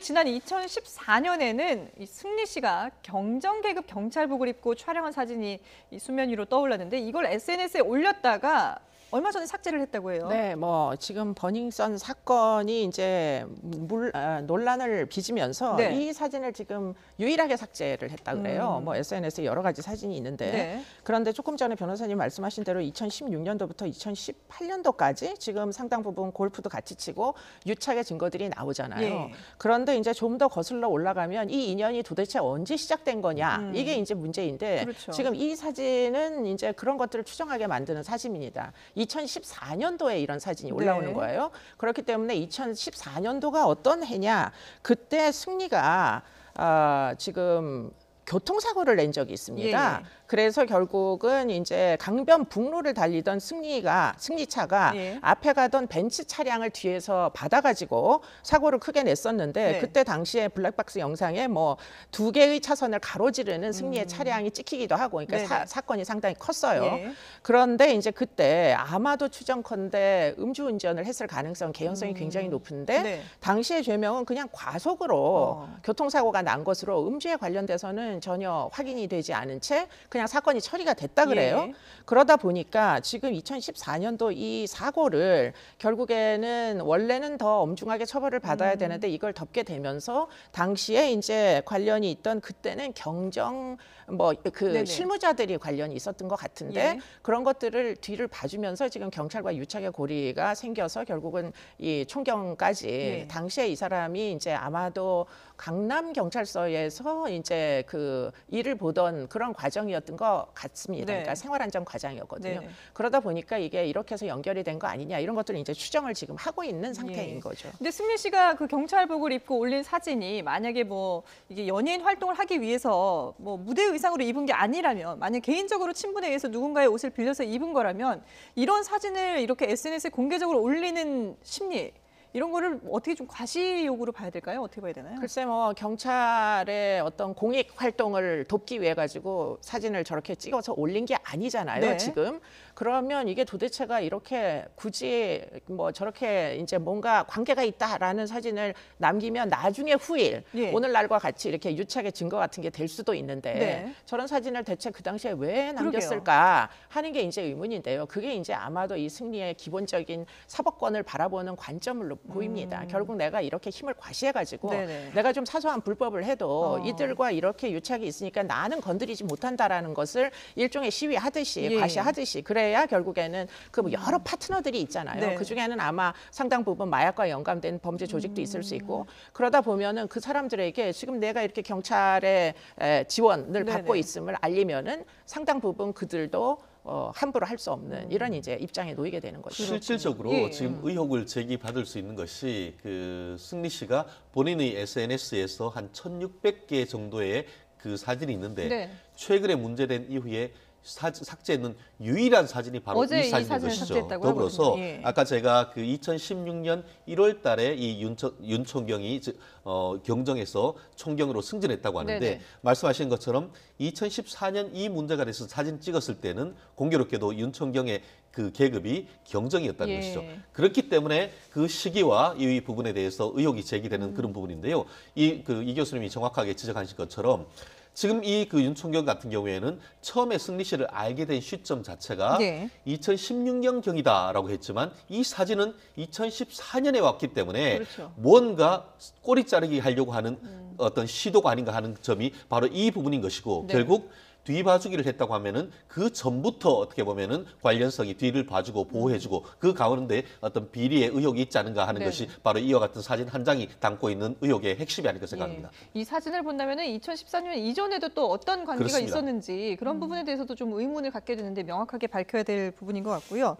지난 2014년에는 이 승리 씨가 경정 계급 경찰복을 입고 촬영한 사진이 이 수면 위로 떠올랐는데 이걸 SNS에 올렸다가 얼마 전에 삭제를 했다고 해요. 네, 뭐 지금 버닝썬 사건이 이제 논란을 빚으면서 네. 이 사진을 지금 유일하게 삭제를 했다 그래요. 뭐 SNS에 여러 가지 사진이 있는데 네. 그런데 조금 전에 변호사님 말씀하신 대로 2016년도부터 2018년도까지 지금 상당 부분 골프도 같이 치고 유착의 증거들이 나오잖아요. 예. 그런데 이제 좀 더 거슬러 올라가면 이 인연이 도대체 언제 시작된 거냐 이게 이제 문제인데 그렇죠. 지금 이 사진은 이제 그런 것들을 추정하게 만드는 사진입니다. 2014년도에 이런 사진이 올라오는 네. 거예요. 그렇기 때문에 2014년도가 어떤 해냐? 그때 승리가 지금 교통사고를 낸 적이 있습니다. 예. 그래서 결국은 이제 강변북로를 달리던 승리차가 예. 앞에 가던 벤츠 차량을 뒤에서 받아가지고 사고를 크게 냈었는데 네. 그때 당시에 블랙박스 영상에 뭐 2개의 차선을 가로지르는 승리의 차량이 찍히기도 하고 그러니까 네네. 사건이 상당히 컸어요. 예. 그런데 이제 그때 아마도 추정컨대 음주운전을 했을 가능성, 개연성이 굉장히 높은데 네. 당시의 죄명은 그냥 과속으로 어. 교통사고가 난 것으로 음주에 관련돼서는 전혀 확인이 되지 않은 채 그냥 사건이 처리가 됐다 그래요. 예. 그러다 보니까 지금 2014년도 이 사고를 결국에는 원래는 더 엄중하게 처벌을 받아야 되는데 이걸 덮게 되면서 당시에 이제 관련이 있던 그때는 경정 네네. 실무자들이 관련이 있었던 것 같은데 예. 그런 것들을 뒤를 봐주면서 지금 경찰과 유착의 고리가 생겨서 결국은 이 총경까지 예. 당시에 이 사람이 이제 아마도 강남 경찰서에서 이제 그 일을 보던 그런 과정이었던 것 같습니다. 네. 그러니까 생활안전 과정이었거든요. 네네. 그러다 보니까 이게 이렇게 해서 연결이 된 거 아니냐 이런 것들을 이제 추정을 지금 하고 있는 상태인 예. 거죠. 근데 승리 씨가 그 경찰복을 입고 올린 사진이 만약에 뭐 이게 연예인 활동을 하기 위해서 뭐 무대 의상으로 입은 게 아니라면 만약 개인적으로 친분에 의해서 누군가의 옷을 빌려서 입은 거라면 이런 사진을 이렇게 SNS에 공개적으로 올리는 심리 이런 거를 어떻게 좀 과시욕으로 봐야 될까요? 어떻게 봐야 되나요? 글쎄 뭐 경찰의 어떤 공익 활동을 돕기 위해 가지고 사진을 저렇게 찍어서 올린 게 아니잖아요. 네. 지금 그러면 이게 도대체가 이렇게 굳이 뭐 저렇게 이제 뭔가 관계가 있다라는 사진을 남기면 나중에 후일 예. 오늘날과 같이 이렇게 유착의 증거 같은 게 될 수도 있는데 네. 저런 사진을 대체 그 당시에 왜 남겼을까 하는 게 이제 의문인데요. 그게 이제 아마도 이 승리의 기본적인 사법권을 바라보는 관점으로 보입니다. 결국 내가 이렇게 힘을 과시해가지고 네네. 내가 좀 사소한 불법을 해도 이들과 이렇게 유착이 있으니까 나는 건드리지 못한다라는 것을 일종의 시위하듯이 예. 과시하듯이 그래야 결국에는 그 여러 파트너들이 있잖아요. 네. 그 중에는 아마 상당 부분 마약과 연관된 범죄 조직도 있을 수 있고 그러다 보면은 그 사람들에게 지금 내가 이렇게 경찰의 지원을 받고 네네. 있음을 알리면은 상당 부분 그들도 함부로 할 수 없는 이런 이제 입장에 놓이게 되는 거죠. 실질적으로 예. 지금 의혹을 제기받을 수 있는 것이 그 승리 씨가 본인의 SNS에서 한 1,600개 정도의 그 사진이 있는데 네. 최근에 문제된 이후에 삭제는 유일한 사진이 바로 어제 이 이 사진인 사진을 것이죠. 삭제했다고요? 더불어서 예. 아까 제가 그 2016년 1월 달에 이 윤 총경이 경정에서 총경으로 승진했다고 하는데 네네. 말씀하신 것처럼 2014년 이 문제가 돼서 사진 찍었을 때는 공교롭게도 윤 총경의 그 계급이 경정이었다는 예. 것이죠. 그렇기 때문에 그 시기와 이 부분에 대해서 의혹이 제기되는 그런 부분인데요. 이 교수님이 정확하게 지적하신 것처럼 지금 이 그 윤총경 같은 경우에는 처음에 승리 씨를 알게 된 시점 자체가 네. 2016년 경이다라고 했지만 이 사진은 2014년에 왔기 때문에 그렇죠. 뭔가 꼬리 자르기 하려고 하는 어떤 시도가 아닌가 하는 점이 바로 이 부분인 것이고 네. 결국 뒤봐주기를 했다고 하면은 그 전부터 어떻게 보면은 관련성이 뒤를 봐주고 보호해주고 그 가운데 어떤 비리의 의혹이 있지 않은가 하는 네. 것이 바로 이와 같은 사진 한 장이 담고 있는 의혹의 핵심이 아닐까 생각합니다. 예. 이 사진을 본다면은 2014년 이전에도 또 어떤 관계가 그렇습니다. 있었는지 그런 부분에 대해서도 좀 의문을 갖게 되는데 명확하게 밝혀야 될 부분인 것 같고요.